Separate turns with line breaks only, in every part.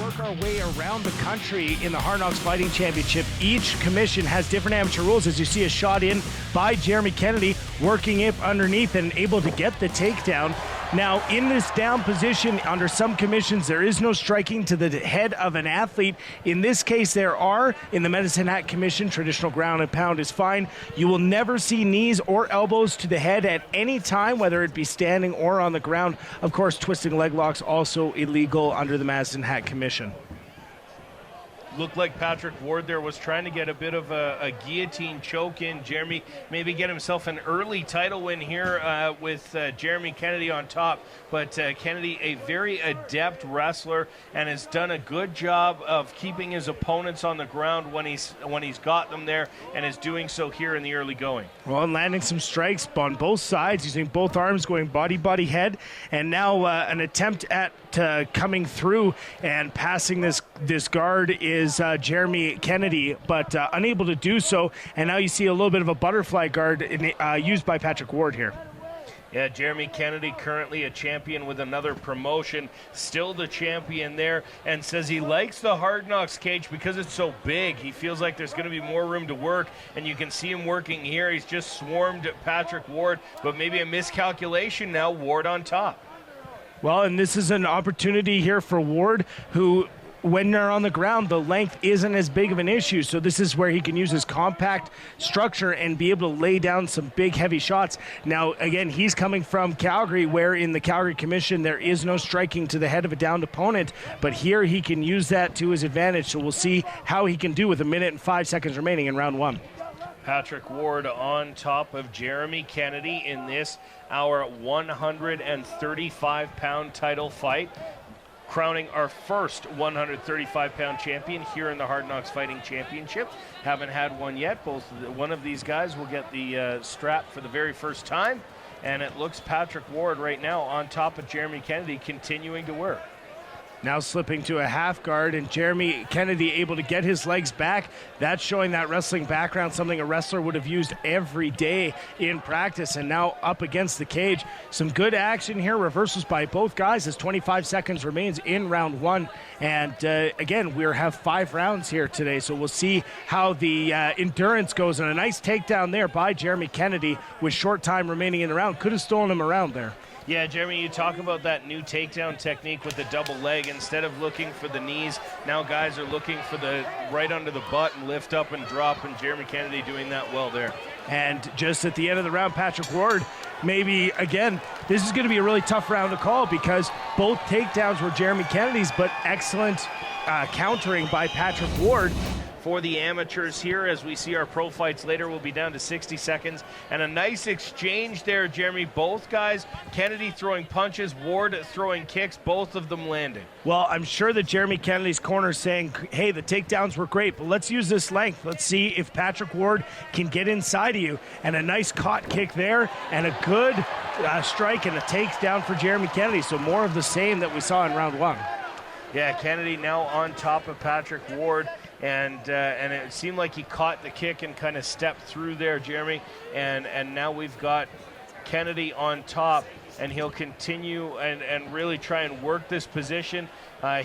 work our way around the country in the Hard Knocks Fighting Championship. Each commission has different amateur rules. As you see, a shot in by Jeremy Kennedy, working it underneath and able to get the takedown. Now, in this down position, under some commissions, there is no striking to the head of an athlete. In this case, there are. In the Medicine Hat Commission, traditional ground and pound is fine. You will never see knees or elbows to the head at any time, whether it be standing or on the ground. Of course, twisting leg locks also illegal under the Medicine Hat Commission.
Looked like Patrick Ward there was trying to get a bit of a guillotine choke in. Jeremy maybe get himself an early title win here with Jeremy Kennedy on top. But Kennedy, a very adept wrestler, and has done a good job of keeping his opponents on the ground when he's got them there, and is doing so here in the early going.
Well, and landing some strikes on both sides, using both arms, going body, head, and now an attempt at coming through and passing this guard is Jeremy Kennedy, but unable to do so. And now you see a little bit of a butterfly guard used by Patrick Ward here.
Yeah, Jeremy Kennedy, currently a champion with another promotion, still the champion there, and says he likes the Hard Knocks cage because it's so big. He feels like there's going to be more room to work, and you can see him working here. He's just swarmed Patrick Ward, but maybe a miscalculation now, Ward on top.
Well, and this is an opportunity here for Ward, who, when they're on the ground, the length isn't as big of an issue. So this is where he can use his compact structure and be able to lay down some big, heavy shots. Now, again, he's coming from Calgary, where in the Calgary Commission, there is no striking to the head of a downed opponent. But here he can use that to his advantage. So we'll see how he can do with 1 minute and 5 seconds remaining in round one.
Patrick Ward on top of Jeremy Kennedy in this, our 135-pound title fight, crowning our first 135-pound champion here in the Hard Knocks Fighting Championship. Haven't had one yet. One of these guys will get the strap for the very first time, and it looks Patrick Ward right now on top of Jeremy Kennedy, continuing to work.
Now slipping to a half guard, and Jeremy Kennedy able to get his legs back. That's showing that wrestling background, something a wrestler would have used every day in practice, and now up against the cage. Some good action here, reversals by both guys as 25 seconds remains in round one. And again, we have 5 rounds here today, so we'll see how the endurance goes. And a nice takedown there by Jeremy Kennedy with short time remaining in the round. Could have stolen him around there.
Yeah, Jeremy, you talk about that new takedown technique with the double leg. Instead of looking for the knees, now guys are looking for the right under the butt and lift up and drop, and Jeremy Kennedy doing that well there.
And just at the end of the round, Patrick Ward, maybe, again, this is going to be a really tough round to call because both takedowns were Jeremy Kennedy's, but excellent countering by Patrick Ward.
For the amateurs here, as we see our pro fights later, will be down to 60 seconds. And a nice exchange there, Jeremy. Both guys, Kennedy throwing punches, Ward throwing kicks, both of them landing.
Well, I'm sure that Jeremy Kennedy's corner is saying, hey, the takedowns were great, but let's use this length. Let's see if Patrick Ward can get inside of you. And a nice caught kick there, and a good strike and a takedown for Jeremy Kennedy. So more of the same that we saw in round one.
Yeah, Kennedy now on top of Patrick Ward. And it seemed like he caught the kick and kind of stepped through there, Jeremy. And now we've got Kennedy on top, and he'll continue and really try and work this position.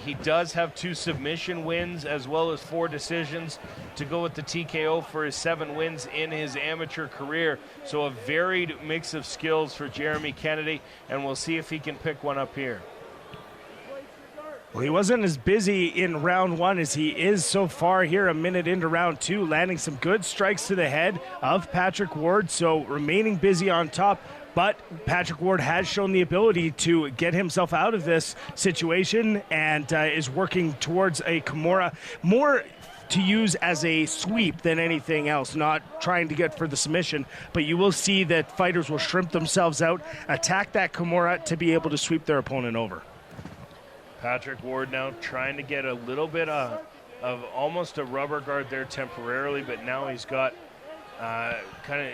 He does have 2 submission wins as well as 4 decisions to go with the TKO for his 7 wins in his amateur career. So a varied mix of skills for Jeremy Kennedy, and we'll see if he can pick one up here.
Well, he wasn't as busy in round one as he is so far here, a minute into round two, landing some good strikes to the head of Patrick Ward, so remaining busy on top. But Patrick Ward has shown the ability to get himself out of this situation and is working towards a Kimura, more to use as a sweep than anything else, not trying to get for the submission. But you will see that fighters will shrimp themselves out, attack that Kimura to be able to sweep their opponent over.
Patrick Ward now trying to get a little bit of almost a rubber guard there temporarily, but now he's got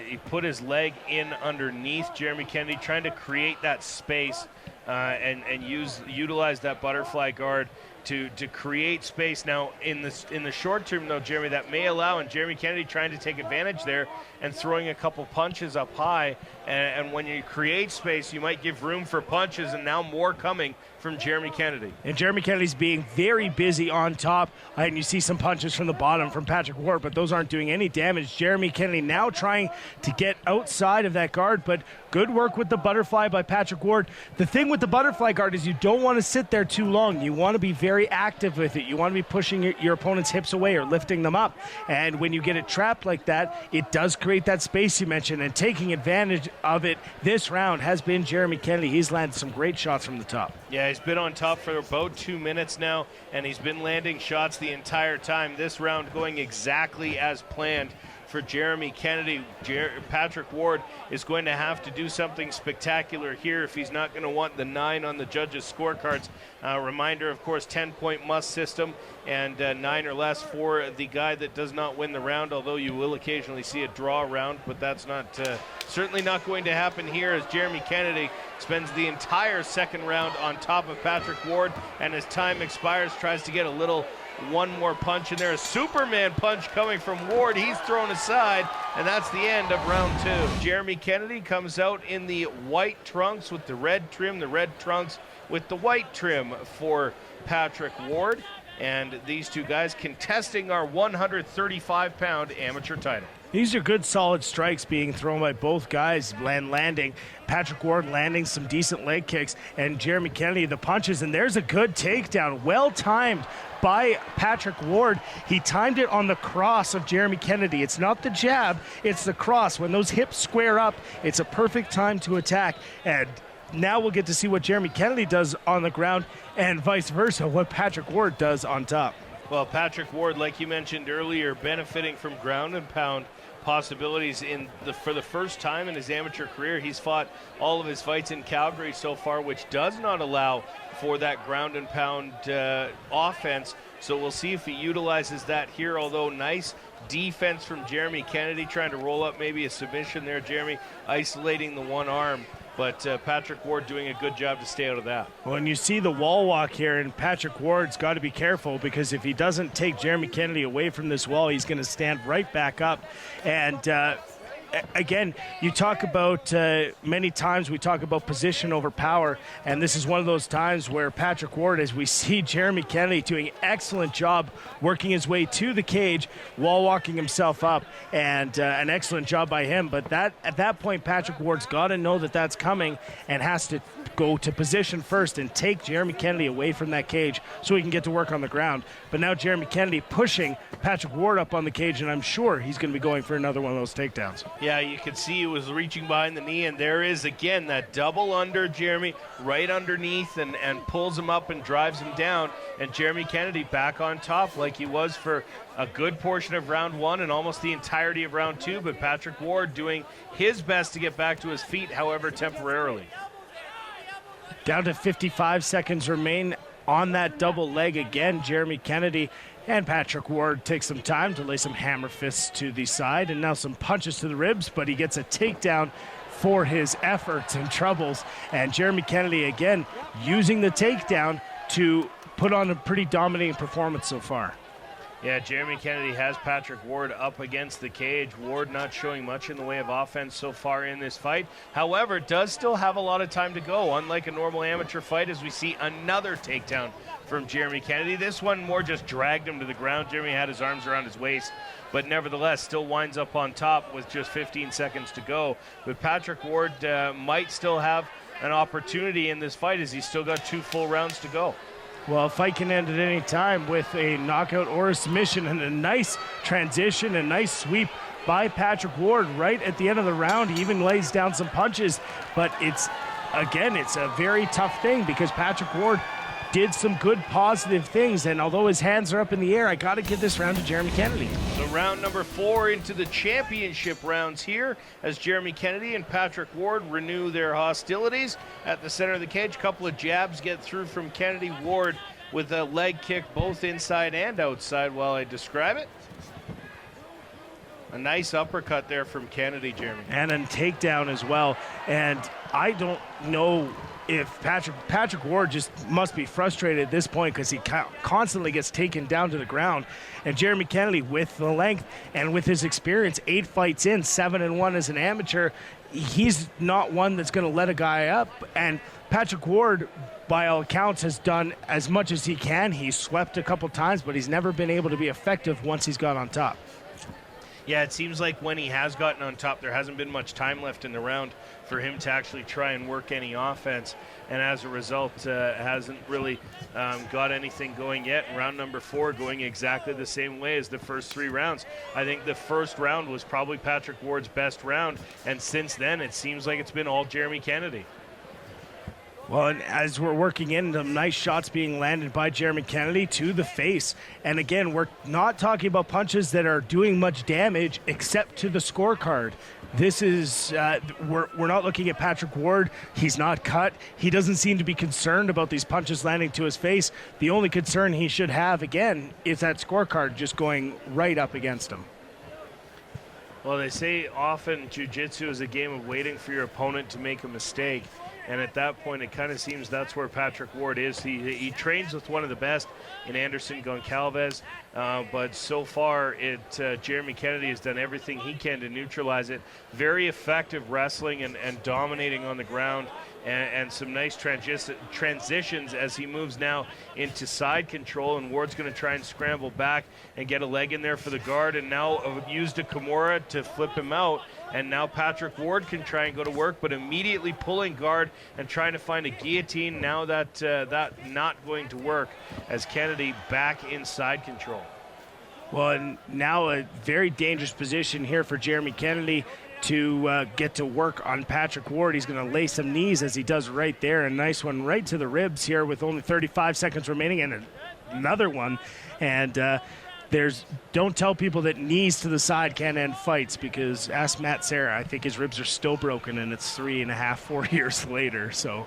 he put his leg in underneath Jeremy Kennedy, trying to create that space and utilize that butterfly guard to create space. Now, in the short term, though, Jeremy, that may allow, and Jeremy Kennedy trying to take advantage there and throwing a couple punches up high. And when you create space, you might give room for punches, and now more coming from Jeremy Kennedy.
And Jeremy Kennedy's being very busy on top, and you see some punches from the bottom from Patrick Ward, but those aren't doing any damage. Jeremy Kennedy now trying to get outside of that guard, but good work with the butterfly by Patrick Ward. The thing with the butterfly guard is you don't want to sit there too long. You want to be very active with it. You want to be pushing your opponent's hips away or lifting them up. And when you get it trapped like that, it does create that space you mentioned, and taking advantage of it this round has been Jeremy Kennedy. He's landed some great shots from the top.
Yeah, he's been on top for about 2 minutes now, and he's been landing shots the entire time. This round going exactly as planned for Jeremy Kennedy. Patrick Ward is going to have to do something spectacular here if he's not going to want the 9 on the judges' scorecards. Reminder, of course, 10-point must system, and 9 or less for the guy that does not win the round, although you will occasionally see a draw round, but that's not certainly not going to happen here, as Jeremy Kennedy spends the entire second round on top of Patrick Ward, and as time expires, tries to get one more punch in there. A Superman punch coming from Ward. He's thrown aside, and that's the end of round 2. Jeremy Kennedy comes out in the white trunks with the red trim, the red trunks with the white trim for Patrick Ward. And these two guys contesting our 135-pound amateur title.
These are good, solid strikes being thrown by both guys, landing. Patrick Ward landing some decent leg kicks, and Jeremy Kennedy the punches, and there's a good takedown. Well timed by Patrick Ward. He timed it on the cross of Jeremy Kennedy. It's not the jab, it's the cross. When those hips square up, it's a perfect time to attack. And now we'll get to see what Jeremy Kennedy does on the ground, and vice versa, what Patrick Ward does on top.
Well, Patrick Ward, like you mentioned earlier, benefiting from ground and pound possibilities for the first time in his amateur career. He's fought all of his fights in Calgary so far, which does not allow for that ground and pound offense. So we'll see if he utilizes that here, although nice defense from Jeremy Kennedy, trying to roll up maybe a submission there. Jeremy isolating the one arm. But Patrick Ward doing a good job to stay out of that.
Well, and you see the wall walk here, and Patrick Ward's got to be careful, because if he doesn't take Jeremy Kennedy away from this wall, he's going to stand right back up. And again, you talk about many times we talk about position over power, and this is one of those times where Patrick Ward, as we see Jeremy Kennedy doing an excellent job working his way to the cage, wall walking himself up, and an excellent job by him. But at that point, Patrick Ward's got to know that that's coming and has to go to position first and take Jeremy Kennedy away from that cage so he can get to work on the ground. But now Jeremy Kennedy pushing Patrick Ward up on the cage, and I'm sure he's going to be going for another one of those takedowns.
Yeah, you could see he was reaching behind the knee, and there is again that double under Jeremy right underneath, and pulls him up and drives him down. And Jeremy Kennedy back on top like he was for a good portion of round 1 and almost the entirety of round 2, but Patrick Ward doing his best to get back to his feet, however temporarily.
Down to 55 seconds remain on that double leg again. Jeremy Kennedy and Patrick Ward take some time to lay some hammer fists to the side, and now some punches to the ribs, but he gets a takedown for his efforts and troubles. And Jeremy Kennedy again using the takedown to put on a pretty dominating performance so far.
Yeah, Jeremy Kennedy has Patrick Ward up against the cage. Ward not showing much in the way of offense so far in this fight. However, does still have a lot of time to go, unlike a normal amateur fight, as we see another takedown from Jeremy Kennedy. This one more just dragged him to the ground. Jeremy had his arms around his waist, but nevertheless still winds up on top with just 15 seconds to go. But Patrick Ward might still have an opportunity in this fight, as he's still got 2 full rounds to go.
Well, a fight can end at any time with a knockout or a submission, and a nice transition, a nice sweep by Patrick Ward right at the end of the round. He even lays down some punches, but it's a very tough thing, because Patrick Ward did some good positive things, and although his hands are up in the air, I got to give this round to Jeremy Kennedy.
So round number 4 into the championship rounds here, as Jeremy Kennedy and Patrick Ward renew their hostilities at the center of the cage. Couple of jabs get through from Kennedy. Ward with a leg kick both inside and outside while I describe it. A nice uppercut there from Kennedy, Jeremy.
And a takedown as well. And I don't know if Patrick Ward just must be frustrated at this point because he constantly gets taken down to the ground. And Jeremy Kennedy, with the length and with his experience, 8 fights in, 7-1 as an amateur, he's not one that's going to let a guy up. And Patrick Ward, by all accounts, has done as much as he can. He's swept a couple times, but he's never been able to be effective once he's got on top.
Yeah, it seems like when he has gotten on top, there hasn't been much time left in the round for him to actually try and work any offense. And as a result, hasn't really got anything going yet. Round number 4 going exactly the same way as the first 3 rounds. I think the first round was probably Patrick Ward's best round. And since then, it seems like it's been all Jeremy Kennedy.
Well, and as we're working in, the nice shots being landed by Jeremy Kennedy to the face. And again, we're not talking about punches that are doing much damage except to the scorecard. This is, we're not looking at Patrick Ward. He's not cut. He doesn't seem to be concerned about these punches landing to his face. The only concern he should have, again, is that scorecard just going right up against him.
Well, they say often jiu-jitsu is a game of waiting for your opponent to make a mistake. And at that point, it kind of seems that's where Patrick Ward is. He trains with one of the best in Anderson Goncalves, but so far, Jeremy Kennedy has done everything he can to neutralize it. Very effective wrestling and dominating on the ground, and some nice transitions as he moves now into side control. And Ward's going to try and scramble back and get a leg in there for the guard, and now used a Kimura to flip him out. And now Patrick Ward can try and go to work, but immediately pulling guard and trying to find a guillotine. Now that not going to work as Kennedy back in side control.
Well, and now a very dangerous position here for Jeremy Kennedy to get to work on Patrick Ward. He's going to lay some knees as he does right there. A nice one right to the ribs here with only 35 seconds remaining, and another one. And don't tell people that knees to the side can't end fights, because ask Matt Serra. I think his ribs are still broken, and it's 3.5, 4 years later. So,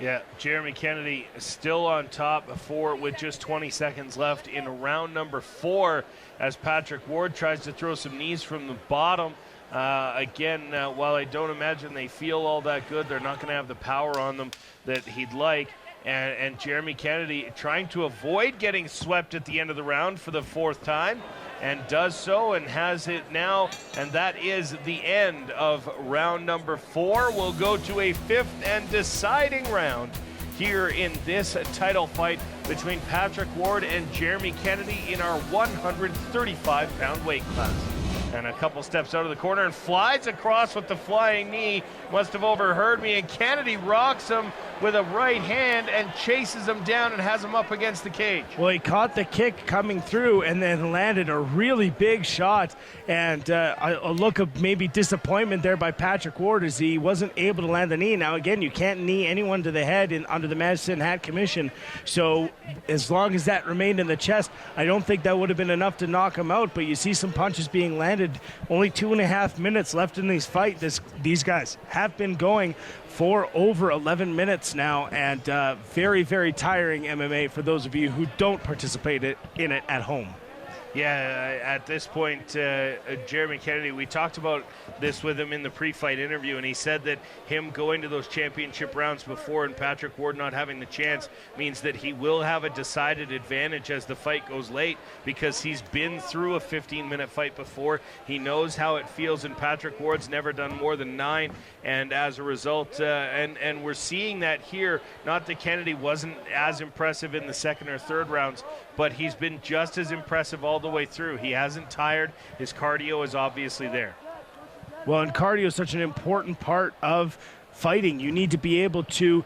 yeah, Jeremy Kennedy still on top with just 20 seconds left in round number 4 as Patrick Ward tries to throw some knees from the bottom. Again, while I don't imagine they feel all that good, they're not going to have the power on them that he'd like. And Jeremy Kennedy trying to avoid getting swept at the end of the round for the 4th time, and does so and has it now. And that is the end of round number 4. We'll go to a 5th and deciding round here in this title fight between Patrick Ward and Jeremy Kennedy in our 135-pound weight class. And a couple steps out of the corner and flies across with the flying knee. Must have overheard me. And Kennedy rocks him with a right hand and chases him down and has him up against the cage.
Well, he caught the kick coming through and then landed a really big shot. And a look of maybe disappointment there by Patrick Ward as he wasn't able to land the knee. Now, again, you can't knee anyone to the head under the Medicine Hat Commission. So as long as that remained in the chest, I don't think that would have been enough to knock him out. But you see some punches being landed. Only 2.5 minutes left in these fight. These guys have been going for over 11 minutes now, and very, very tiring MMA for those of you who don't participate in it at home.
Yeah, at this point, Jeremy Kennedy, we talked about this with him in the pre-fight interview, and he said that him going to those championship rounds before and Patrick Ward not having the chance means that he will have a decided advantage as the fight goes late, because he's been through a 15-minute fight before. He knows how it feels, and Patrick Ward's never done more than 9, and as a result, and we're seeing that here. Not that Kennedy wasn't as impressive in the 2nd or 3rd rounds, but he's been just as impressive all the way through. He hasn't tired. His cardio is obviously there.
Well, and cardio is such an important part of fighting. You need to be able to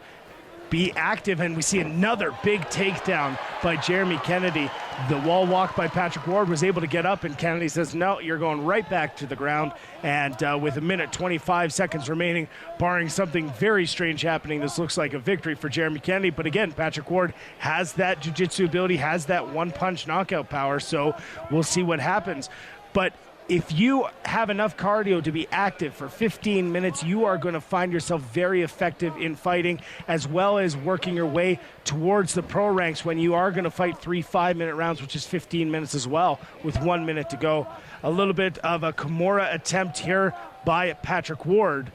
be active, and we see another big takedown by Jeremy Kennedy. The wall walk by Patrick Ward was able to get up, and Kennedy says, no, you're going right back to the ground. And with 1:25 seconds remaining, barring something very strange happening, this looks like a victory for Jeremy Kennedy. But again, Patrick Ward has that jiu-jitsu ability, has that one-punch knockout power, so we'll see what happens. But if you have enough cardio to be active for 15 minutes, you are going to find yourself very effective in fighting, as well as working your way towards the pro ranks when you are going to fight 3 5-minute rounds, which is 15 minutes as well, with 1 minute to go. A little bit of a Kimura attempt here by Patrick Ward.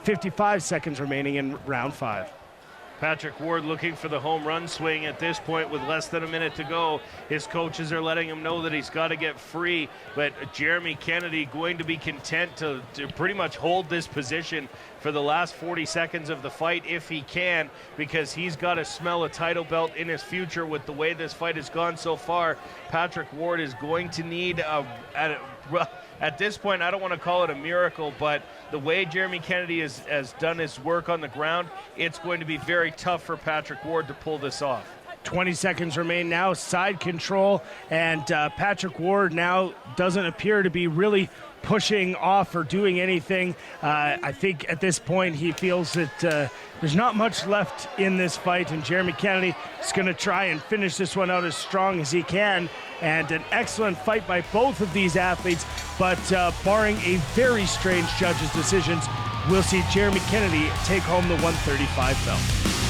55 seconds remaining in round 5.
Patrick Ward looking for the home run swing at this point with less than a minute to go. His coaches are letting him know that he's got to get free, but Jeremy Kennedy going to be content to pretty much hold this position for the last 40 seconds of the fight if he can, because he's got to smell a title belt in his future with the way this fight has gone so far. Patrick Ward is going to need at this point, I don't want to call it a miracle, but the way Jeremy Kennedy has done his work on the ground, it's going to be very tough for Patrick Ward to pull this off.
20 seconds remain now, side control, and Patrick Ward now doesn't appear to be really pushing off or doing anything. I think at this point he feels that there's not much left in this fight, and Jeremy Kennedy is going to try and finish this one out as strong as he can. And an excellent fight by both of these athletes, but barring a very strange judge's decisions, we'll see Jeremy Kennedy take home the 135 belt.